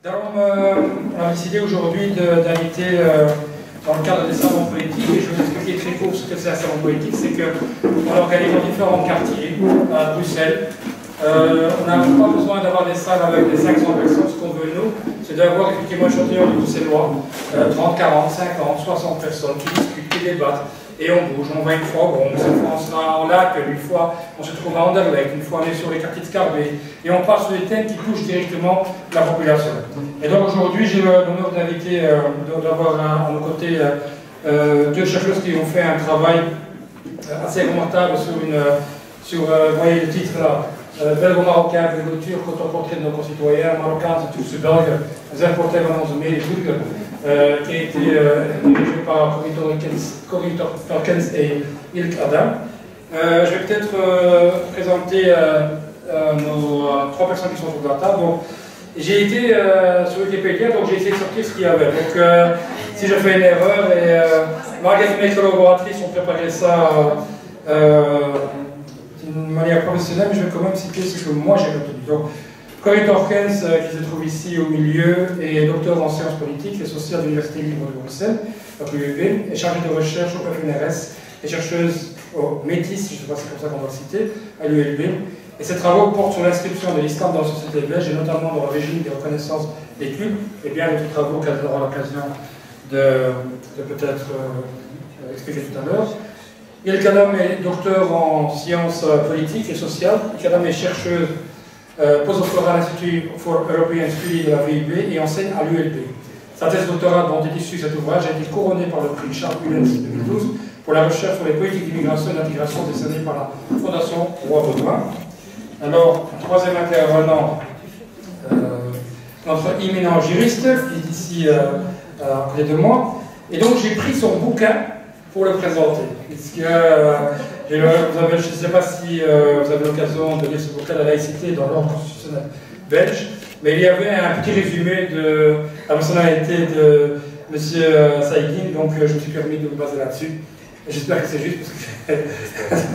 Donc, on a décidé aujourd'hui d'inviter, dans le cadre des salons politiques, et je vais vous expliquer très court ce que c'est un salon politique, c'est qu'on organise dans différents quartiers à Bruxelles. On n'a pas besoin d'avoir des salles avec des 500 personnes, ce qu'on veut nous, c'est d'avoir effectivement un échantillon de bruxellois, 30, 40, 50, 60 personnes qui discutent, qui débattent, et on bouge, on va une fois au Bronx, une fois on sera en lac, une fois on se trouve à Anderlecht, une fois on est sur les quartiers de Scarbeck, et on part sur des thèmes qui touchent directement la population. Et donc aujourd'hui j'ai l'honneur d'inviter, d'avoir à nos côtés deux chercheuses qui ont fait un travail assez remarquable sur vous voyez le titre là, Belgo-Marocain, agriculture, portrait de nos concitoyens, marocains, tous ces belges, les importés venant de Meerburg, qui a été dirigé par Corrie Torkens et Ilk Adam. Je vais peut-être présenter nos trois personnes qui sont autour de la table. J'ai été sur Wikipédia, donc j'ai essayé de sortir ce qu'il y avait. Donc si je fais une erreur, et Marguerite et mes collaboratrices ont préparé ça d'une manière professionnelle, mais je vais quand même citer ce que moi j'ai retenu. Donc, Corrie Torkens, qui se trouve ici au milieu, est docteur en sciences politiques et sociales de l'Université libre de Bruxelles, donc l'ULB, est chargée de recherche au FNRS, et chercheuse au Métis, je ne sais pas si c'est comme ça qu'on va le citer, à l'ULB. Et ses travaux portent sur l'inscription de l'islam dans la société belge, et notamment dans le régime des reconnaissances des cultes, et bien d'autres travaux qu'elle aura l'occasion de peut-être expliquer tout à l'heure. Ilk Adam est docteur en sciences politiques et sociales. Ilk Adam est chercheuse postdoctorale à l'Institut for European Studies de la VUB et enseigne à l'ULB. Sa thèse doctorale dont est issue cet ouvrage a été couronnée par le prix Charles Ullens 2012 pour la recherche sur les politiques d'immigration et d'intégration décernée par la Fondation Roi Baudouin. Alors, troisième intervenant, notre éminent juriste, qui est ici à côté de moi. Et donc, j'ai pris son bouquin pour le présenter. Puisque, je ne sais pas si vous avez l'occasion de lire ce bouquin, La laïcité dans l'ordre constitutionnel belge, mais il y avait un petit résumé de la personnalité de M. Saïguine, donc je me suis permis de me baser là-dessus. J'espère que c'est juste parce que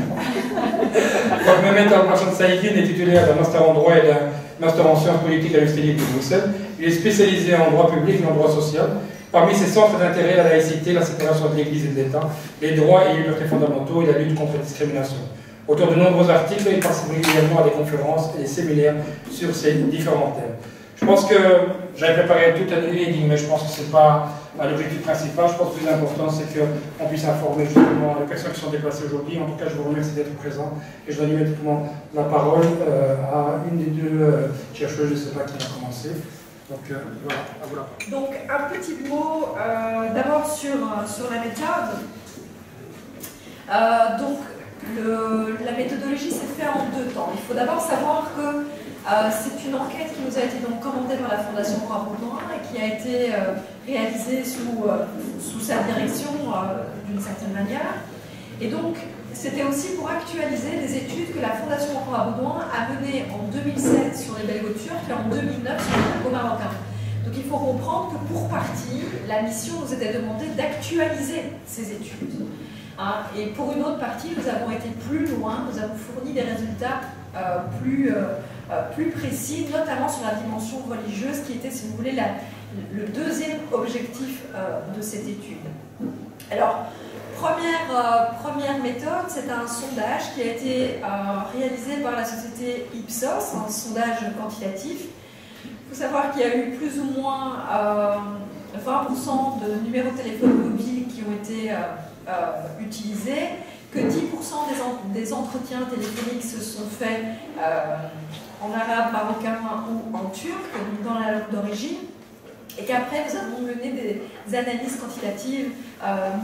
donc, Mehmet Alparslan Saïguine est titulaire d'un master en droit et d'un master en sciences politiques à l'Université libre de Bruxelles. Il est spécialisé en droit public et en droit social. Parmi ses centres d'intérêt, la laïcité, la séparation de l'Église et de l'État, les droits et libertés fondamentaux et la lutte contre la discrimination. Auteur de nombreux articles, il participe régulièrement à des conférences et des séminaires sur ces différents thèmes. Je pense que j'avais préparé tout un reading, mais je pense que ce n'est pas l'objectif principal. Je pense que le plus important, c'est qu'on puisse informer justement les personnes qui sont déplacées aujourd'hui. En tout cas, je vous remercie d'être présents et je donne immédiatement la parole à une des deux chercheuses, je ne sais pas qui va commencer. Donc voilà, à vous là. Donc un petit mot d'abord sur la méthode. La méthodologie s'est faite en deux temps. Il faut d'abord savoir que c'est une enquête qui nous a été donc commandée par la Fondation Roi Baudouin et qui a été réalisée sous sa direction d'une certaine manière. Et donc c'était aussi pour actualiser des études que la Fondation Roi Baudouin a menées en 2007 sur les belgo-turcs et en 2009 sur les belgo-marocains. Donc il faut comprendre que pour partie, la mission nous était demandée d'actualiser ces études. Et pour une autre partie, nous avons été plus loin, nous avons fourni des résultats plus précis, notamment sur la dimension religieuse, qui était, si vous voulez, le deuxième objectif de cette étude. Alors, première méthode, c'est un sondage qui a été réalisé par la société Ipsos, un sondage quantitatif. Il faut savoir qu'il y a eu plus ou moins 20% de numéros de téléphone mobile qui ont été utilisés, que 10% des entretiens téléphoniques se sont faits en arabe, marocain ou en turc, dans la langue d'origine. Et qu'après, nous avons mené des analyses quantitatives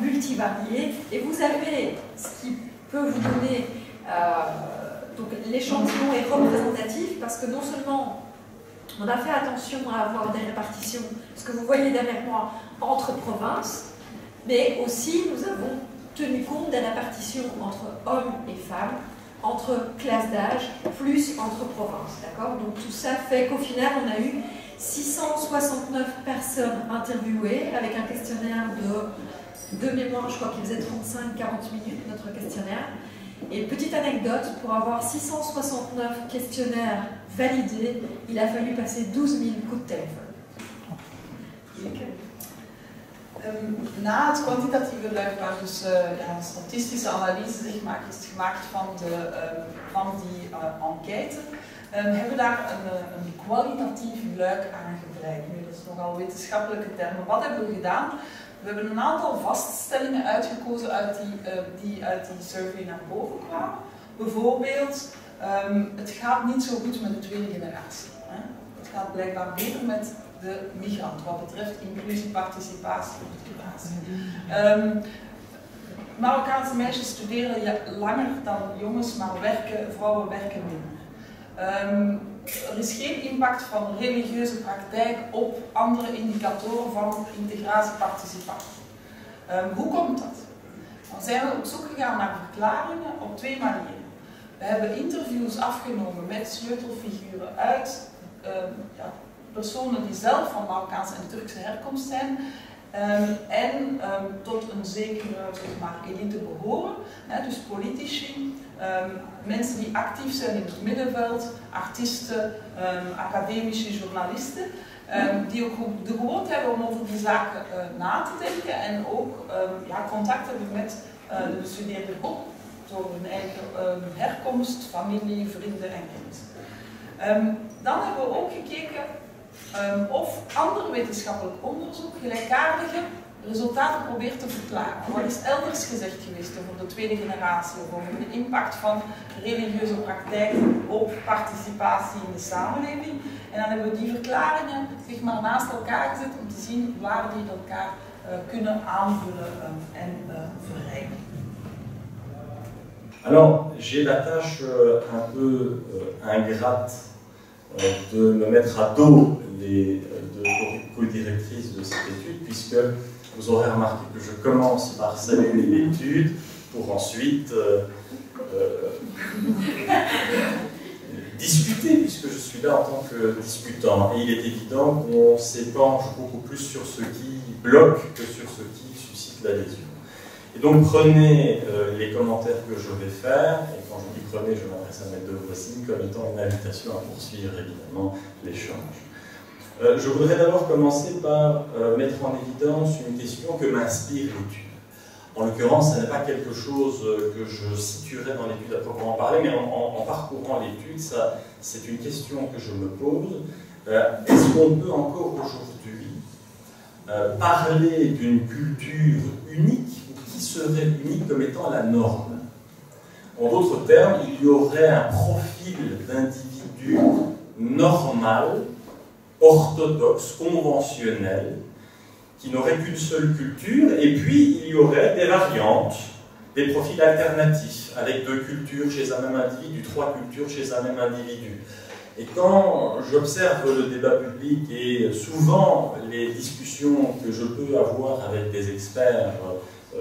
multivariées. Et vous avez ce qui peut vous donner... donc l'échantillon est représentatif parce que non seulement on a fait attention à avoir des répartitions, ce que vous voyez derrière moi, entre provinces, mais aussi nous avons tenu compte des répartitions entre hommes et femmes, entre classes d'âge, plus entre provinces. D'accord ? Donc tout ça fait qu'au final, on a eu 669 personnes interviewées avec un questionnaire de mémoire, je crois qu'il faisait 35-40 minutes, notre questionnaire. Et petite anecdote, pour avoir 669 questionnaires validés, il a fallu passer 12 000 coups de téléphone. Zeker. Na het kwantitatieve luik, waar dus een statistische analyse is gemaakt van die enquête, hebben we daar een kwalitatief luik aan gebreid. Nu, dat is nogal wetenschappelijke termen. Wat hebben we gedaan? We hebben een aantal vaststellingen uitgekozen die uit die survey naar boven kwamen. Bijvoorbeeld, het gaat niet zo goed met de tweede generatie. Hè? Het gaat blijkbaar beter met de migrant, wat betreft inclusie, participatie en integratie. Marokkaanse meisjes studeren langer dan jongens, maar vrouwen werken minder. Er is geen impact van religieuze praktijk op andere indicatoren van integratie, participatie. Hoe komt dat? Dan zijn we op zoek gegaan naar verklaringen op twee manieren. We hebben interviews afgenomen met sleutelfiguren uit personen die zelf van Marokkaanse en Turkse herkomst zijn en tot een zekere elite behoren, dus politici, mensen die actief zijn in het middenveld, artiesten, academische journalisten, die ook de gewoonte hebben om over die zaken na te denken en ook contact hebben met de bestudeerde groep door hun eigen herkomst, familie, vrienden en kennissen. Dan hebben we ook gekeken of ander wetenschappelijk onderzoek gelijkaardige resultaten probeert te verklaren. Wat is elders gezegd geweest over de tweede generatie of over de impact van religieuze praktijken op participatie in de samenleving? En dan hebben we die verklaringen naast elkaar gezet om te zien waar die elkaar kunnen aanvullen en verrijken. Alors, j'ai la tâche un peu ingrate de me mettre à dos les deux co-directrices de cette étude, puisque vous aurez remarqué que je commence par saluer l'étude pour ensuite discuter, puisque je suis là en tant que discutant. Et il est évident qu'on s'épanche beaucoup plus sur ce qui bloque que sur ce qui suscite l'adhésion. Et donc prenez les commentaires que je vais faire, et quand je dis prenez, je m'adresse à mes deux voisines comme étant une invitation à poursuivre évidemment l'échange. Je voudrais d'abord commencer par mettre en évidence une question que m'inspire l'étude. En l'occurrence, ce n'est pas quelque chose que je situerai dans l'étude à proprement parler, mais en parcourant l'étude, c'est une question que je me pose. Est-ce qu'on peut encore aujourd'hui parler d'une culture unique, ou qui serait unique comme étant la norme? En d'autres termes, il y aurait un profil d'individu normal, orthodoxe, conventionnel, qui n'aurait qu'une seule culture, et puis il y aurait des variantes, des profils alternatifs, avec deux cultures chez un même individu, trois cultures chez un même individu. Et quand j'observe le débat public et souvent les discussions que je peux avoir avec des experts,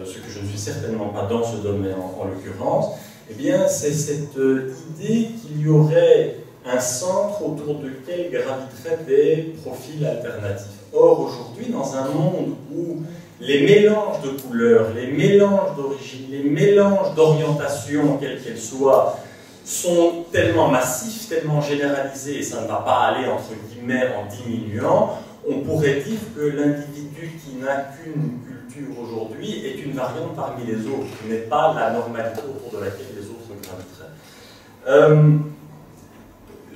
ce que je ne suis certainement pas dans ce domaine en l'occurrence, eh bien c'est cette idée qu'il y aurait un centre autour duquel graviteraient des profils alternatifs. Or, aujourd'hui, dans un monde où les mélanges de couleurs, les mélanges d'origine, les mélanges d'orientation, quelles qu'elles soient, sont tellement massifs, tellement généralisés, et ça ne va pas aller, entre guillemets, en diminuant, on pourrait dire que l'individu qui n'a qu'une culture aujourd'hui est une variante parmi les autres, qui n'est pas la normalité autour de laquelle les autres graviteraient.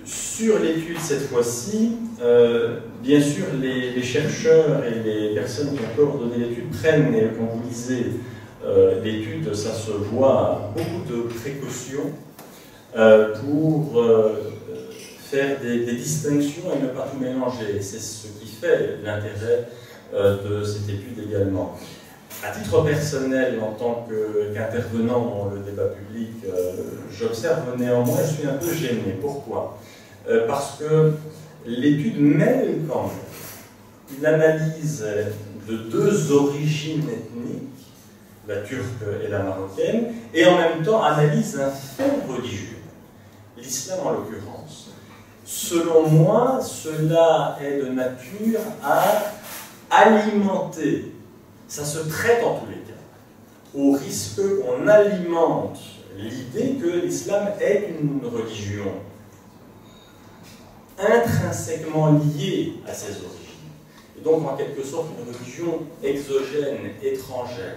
Sur l'étude cette fois-ci, bien sûr les chercheurs et les personnes qui ont coordonné l'étude prennent, et quand vous lisez l'étude, ça se voit, beaucoup de précautions pour faire des distinctions et ne pas tout mélanger. C'est ce qui fait l'intérêt de cette étude également. À titre personnel, en tant qu'intervenant dans le débat public, j'observe néanmoins, je suis un peu gêné. Pourquoi ? Parce que l'étude mêle quand même une analyse de deux origines ethniques, la turque et la marocaine, et en même temps analyse un fait religieux, l'islam en l'occurrence. Selon moi, cela est de nature à alimenter, ça se traite en tous les cas, au risque qu'on alimente l'idée que l'islam est une religion intrinsèquement liée à ses origines. et donc en quelque sorte une religion exogène, étrangère.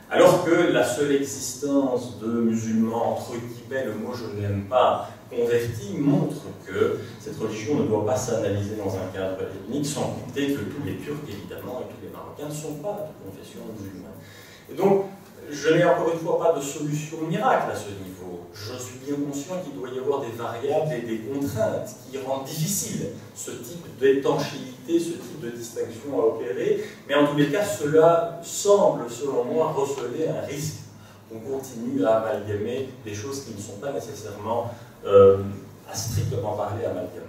Alors que la seule existence de musulmans, entre guillemets, le mot je ne l'aime pas, convertis, montre que cette religion ne doit pas s'analyser dans un cadre ethnique, sans compter que tous les Turcs, évidemment, et tous les Marocains ne sont pas de confession musulmane. Et donc, je n'ai encore une fois pas de solution miracle à ce niveau. Je suis bien conscient qu'il doit y avoir des variables et des contraintes qui rendent difficile ce type d'étanchéité, ce type de distinction à opérer, mais en tous les cas, cela semble, selon moi, receler un risque qu'on continue à amalgamer des choses qui ne sont pas nécessairement, à strictement parler, amalgamées.